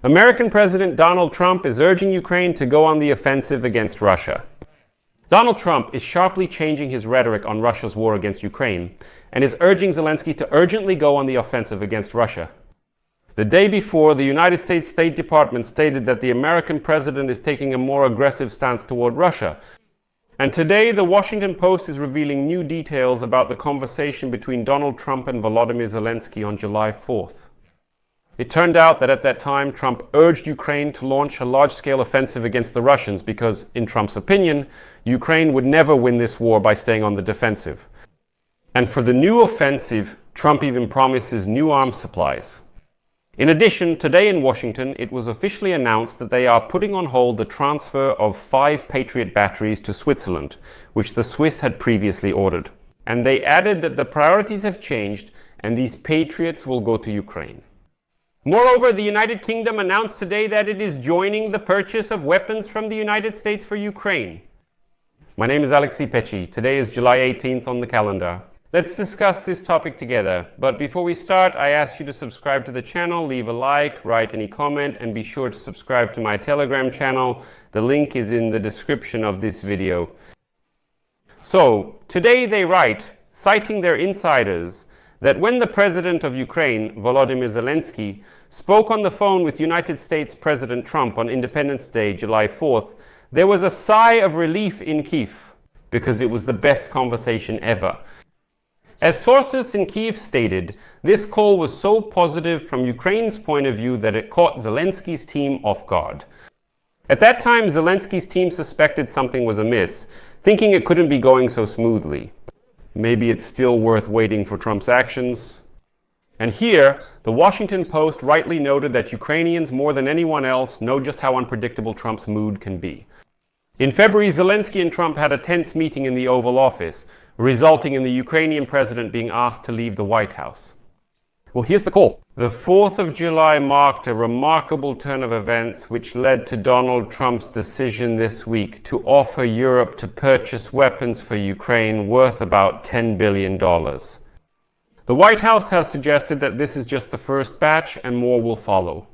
American President Donald Trump is urging Ukraine to go on the offensive against Russia. Donald Trump is sharply changing his rhetoric on Russia's war against Ukraine and is urging Zelensky to urgently go on the offensive against Russia. The day before, the United States State Department stated that the American president is taking a more aggressive stance toward Russia. And today, the Washington Post is revealing new details about the conversation between Donald Trump and Volodymyr Zelensky on July 4th. It turned out that at that time, Trump urged Ukraine to launch a large-scale offensive against the Russians because, in Trump's opinion, Ukraine would never win this war by staying on the defensive. And for the new offensive, Trump even promises new arms supplies. In addition, today in Washington, it was officially announced that they are putting on hold the transfer of 5 Patriot batteries to Switzerland, which the Swiss had previously ordered. And they added that the priorities have changed and these Patriots will go to Ukraine. Moreover, the United Kingdom announced today that it is joining the purchase of weapons from the United States for Ukraine. My name is Alexei Pechi. Today is July 18th on the calendar. Let's discuss this topic together. But before we start, I ask you to subscribe to the channel, leave a like, write any comment, and be sure to subscribe to my Telegram channel. The link is in the description of this video. So, today they write, citing their insiders, that when the president of Ukraine, Volodymyr Zelensky, spoke on the phone with United States President Trump on Independence Day, July 4th, there was a sigh of relief in Kyiv, because it was the best conversation ever. As sources in Kyiv stated, this call was so positive from Ukraine's point of view that it caught Zelensky's team off guard. At that time, Zelensky's team suspected something was amiss, thinking it couldn't be going so smoothly. Maybe it's still worth waiting for Trump's actions. And here, the Washington Post rightly noted that Ukrainians, more than anyone else, know just how unpredictable Trump's mood can be. In February, Zelensky and Trump had a tense meeting in the Oval Office, resulting in the Ukrainian president being asked to leave the White House. Well, here's the call. The 4th of July marked a remarkable turn of events which led to Donald Trump's decision this week to offer Europe to purchase weapons for Ukraine worth about $10 billion. The White House has suggested that this is just the first batch and more will follow.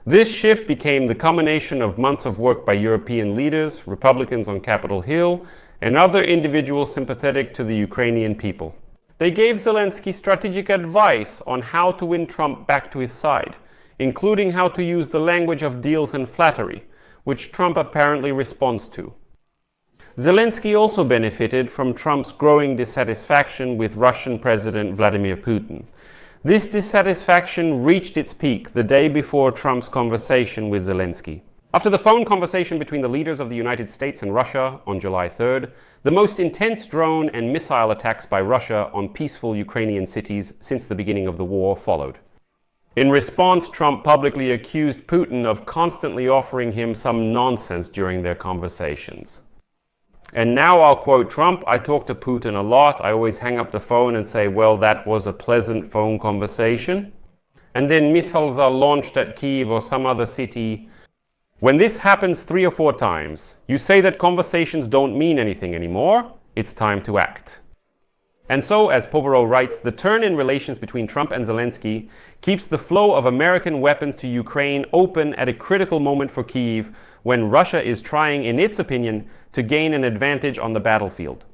This shift became the culmination of months of work by European leaders, Republicans on Capitol Hill, and other individuals sympathetic to the Ukrainian people. They gave Zelensky strategic advice on how to win Trump back to his side, including how to use the language of deals and flattery, which Trump apparently responds to. Zelensky also benefited from Trump's growing dissatisfaction with Russian President Vladimir Putin. This dissatisfaction reached its peak the day before Trump's conversation with Zelensky. After the phone conversation between the leaders of the United States and Russia on July 3rd, the most intense drone and missile attacks by Russia on peaceful Ukrainian cities since the beginning of the war followed. In response, Trump publicly accused Putin of constantly offering him some nonsense during their conversations. And now I'll quote Trump, "I talk to Putin a lot. I always hang up the phone and say, well, that was a pleasant phone conversation. And then missiles are launched at Kyiv or some other city. When this happens 3 or 4 times, you say that conversations don't mean anything anymore. It's time to act." And so, as Poverow writes, the turn in relations between Trump and Zelensky keeps the flow of American weapons to Ukraine open at a critical moment for Kyiv, when Russia is trying, in its opinion, to gain an advantage on the battlefield.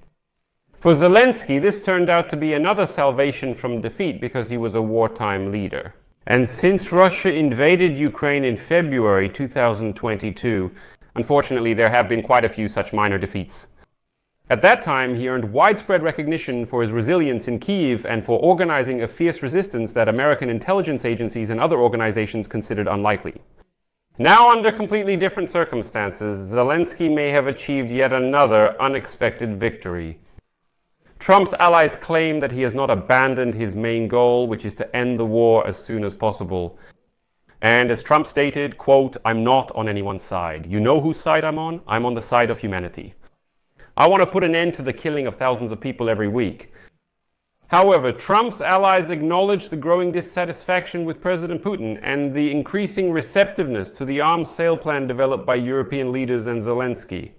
For Zelensky, this turned out to be another salvation from defeat because he was a wartime leader. And since Russia invaded Ukraine in February 2022, unfortunately there have been quite a few such minor defeats. At that time, he earned widespread recognition for his resilience in Kyiv and for organizing a fierce resistance that American intelligence agencies and other organizations considered unlikely. Now, under completely different circumstances, Zelensky may have achieved yet another unexpected victory. Trump's allies claim that he has not abandoned his main goal, which is to end the war as soon as possible. And as Trump stated, quote, "I'm not on anyone's side. You know whose side I'm on? I'm on the side of humanity. I want to put an end to the killing of thousands of people every week." However, Trump's allies acknowledge the growing dissatisfaction with President Putin and the increasing receptiveness to the arms sale plan developed by European leaders and Zelensky.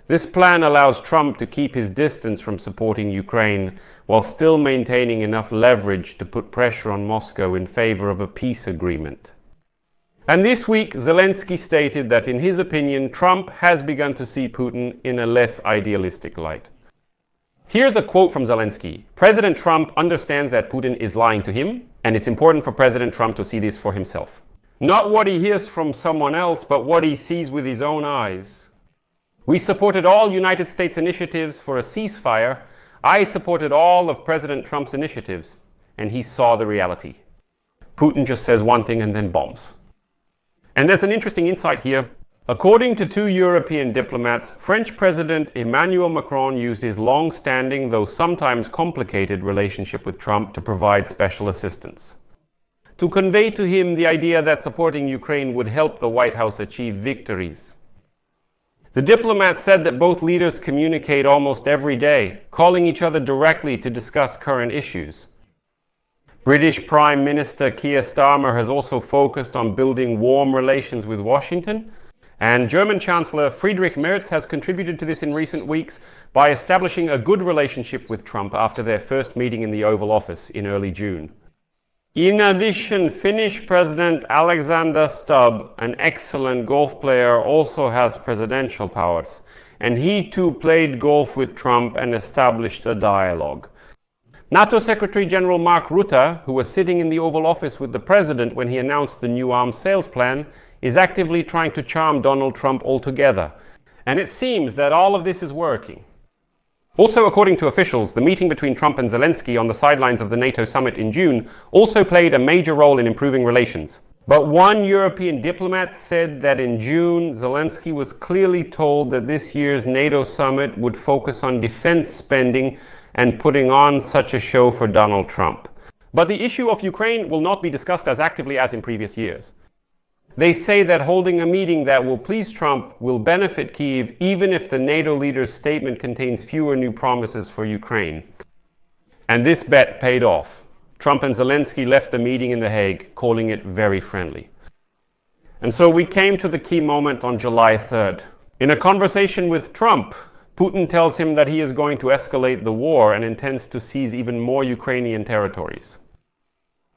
This plan allows Trump to keep his distance from supporting Ukraine while still maintaining enough leverage to put pressure on Moscow in favor of a peace agreement. And this week, Zelensky stated that in his opinion, Trump has begun to see Putin in a less idealistic light. Here's a quote from Zelensky. President Trump understands that Putin is lying to him, and it's important for President Trump to see this for himself. Not what he hears from someone else, but what he sees with his own eyes. We supported all United States initiatives for a ceasefire. I supported all of President Trump's initiatives, and he saw the reality. Putin just says one thing and then bombs. And there's an interesting insight here. According to two European diplomats, French President Emmanuel Macron used his long-standing, though sometimes complicated, relationship with Trump to provide special assistance, to convey to him the idea that supporting Ukraine would help the White House achieve victories. The diplomats said that both leaders communicate almost every day, calling each other directly to discuss current issues. British Prime Minister Keir Starmer has also focused on building warm relations with Washington, and German Chancellor Friedrich Merz has contributed to this in recent weeks by establishing a good relationship with Trump after their first meeting in the Oval Office in early June. In addition, Finnish President Alexander Stubb, an excellent golf player, also has presidential powers, and he too played golf with Trump and established a dialogue. NATO Secretary General Mark Rutte, who was sitting in the Oval Office with the president when he announced the new arms sales plan, is actively trying to charm Donald Trump altogether. And it seems that all of this is working. Also, according to officials, the meeting between Trump and Zelensky on the sidelines of the NATO summit in June also played a major role in improving relations. But one European diplomat said that in June, Zelensky was clearly told that this year's NATO summit would focus on defense spending and putting on such a show for Donald Trump. But the issue of Ukraine will not be discussed as actively as in previous years. They say that holding a meeting that will please Trump will benefit Kyiv even if the NATO leader's statement contains fewer new promises for Ukraine. And this bet paid off. Trump and Zelensky left the meeting in The Hague, calling it very friendly. And so we came to the key moment on July 3rd. In a conversation with Trump, Putin tells him that he is going to escalate the war and intends to seize even more Ukrainian territories.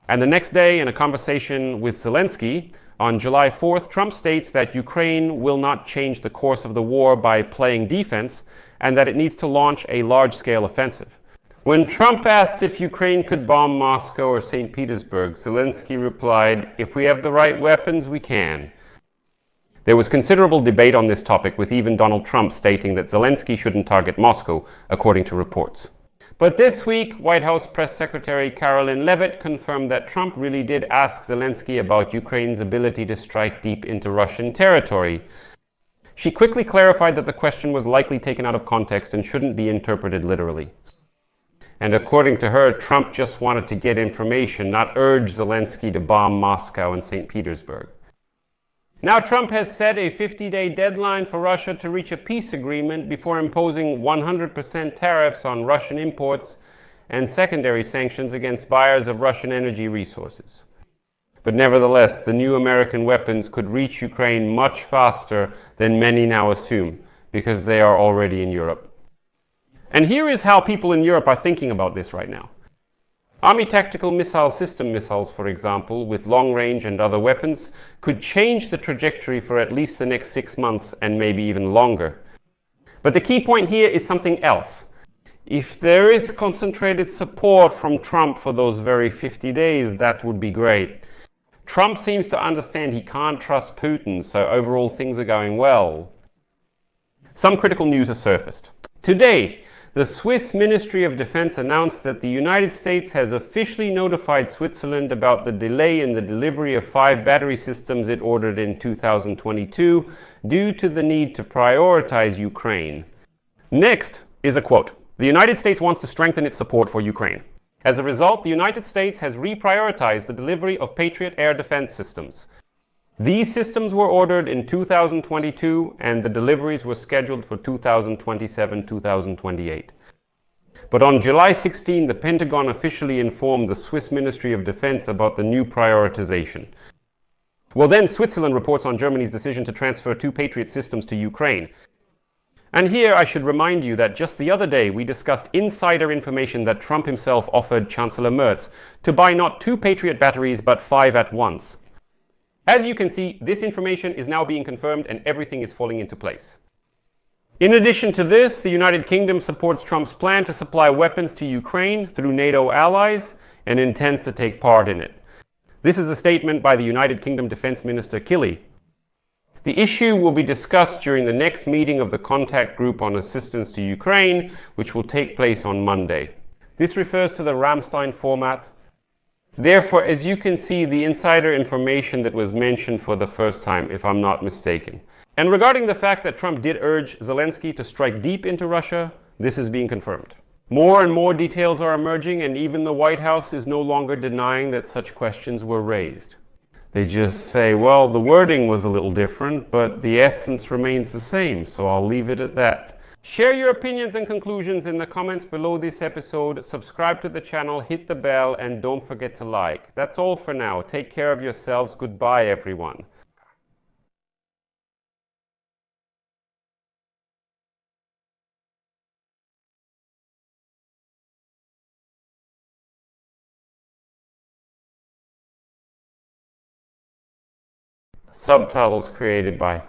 And the next day, in a conversation with Zelensky, on July 4th, Trump states that Ukraine will not change the course of the war by playing defense and that it needs to launch a large-scale offensive. When Trump asked if Ukraine could bomb Moscow or St. Petersburg, Zelensky replied, "If we have the right weapons, we can." There was considerable debate on this topic, with even Donald Trump stating that Zelensky shouldn't target Moscow, according to reports. But this week, White House Press Secretary Caroline Leavitt confirmed that Trump really did ask Zelensky about Ukraine's ability to strike deep into Russian territory. She quickly clarified that the question was likely taken out of context and shouldn't be interpreted literally. And according to her, Trump just wanted to get information, not urge Zelensky to bomb Moscow and St. Petersburg. Now Trump has set a 50-day deadline for Russia to reach a peace agreement before imposing 100% tariffs on Russian imports and secondary sanctions against buyers of Russian energy resources. But nevertheless, the new American weapons could reach Ukraine much faster than many now assume, because they are already in Europe. And here is how people in Europe are thinking about this right now. Army tactical missile system missiles, for example, with long range and other weapons, could change the trajectory for at least the next 6 months and maybe even longer. But the key point here is something else. If there is concentrated support from Trump for those very 50 days, that would be great. Trump seems to understand he can't trust Putin, so overall things are going well. Some critical news has surfaced. Today, the Swiss Ministry of Defense announced that the United States has officially notified Switzerland about the delay in the delivery of 5 battery systems it ordered in 2022 due to the need to prioritize Ukraine. Next is a quote. The United States wants to strengthen its support for Ukraine. As a result, the United States has reprioritized the delivery of Patriot air defense systems. These systems were ordered in 2022 and the deliveries were scheduled for 2027-2028. But on July 16, the Pentagon officially informed the Swiss Ministry of Defense about the new prioritization. Well, then Switzerland reports on Germany's decision to transfer 2 Patriot systems to Ukraine. And here I should remind you that just the other day we discussed insider information that Trump himself offered Chancellor Merz to buy not 2 Patriot batteries but 5 at once. As you can see, this information is now being confirmed and everything is falling into place. In addition to this, the United Kingdom supports Trump's plan to supply weapons to Ukraine through NATO allies and intends to take part in it. This is a statement by the United Kingdom Defense Minister Killy. The issue will be discussed during the next meeting of the Contact Group on Assistance to Ukraine, which will take place on Monday. This refers to the Ramstein format. Therefore, as you can see, the insider information that was mentioned for the first time, if I'm not mistaken. And regarding the fact that Trump did urge Zelensky to strike deep into Russia, this is being confirmed. More and more details are emerging, and even the White House is no longer denying that such questions were raised. They just say, well, the wording was a little different, but the essence remains the same, so I'll leave it at that. Share your opinions and conclusions in the comments below this episode, subscribe to the channel, hit the bell, and don't forget to like. That's all for now. Take care of yourselves. Goodbye, everyone. Subtitles created by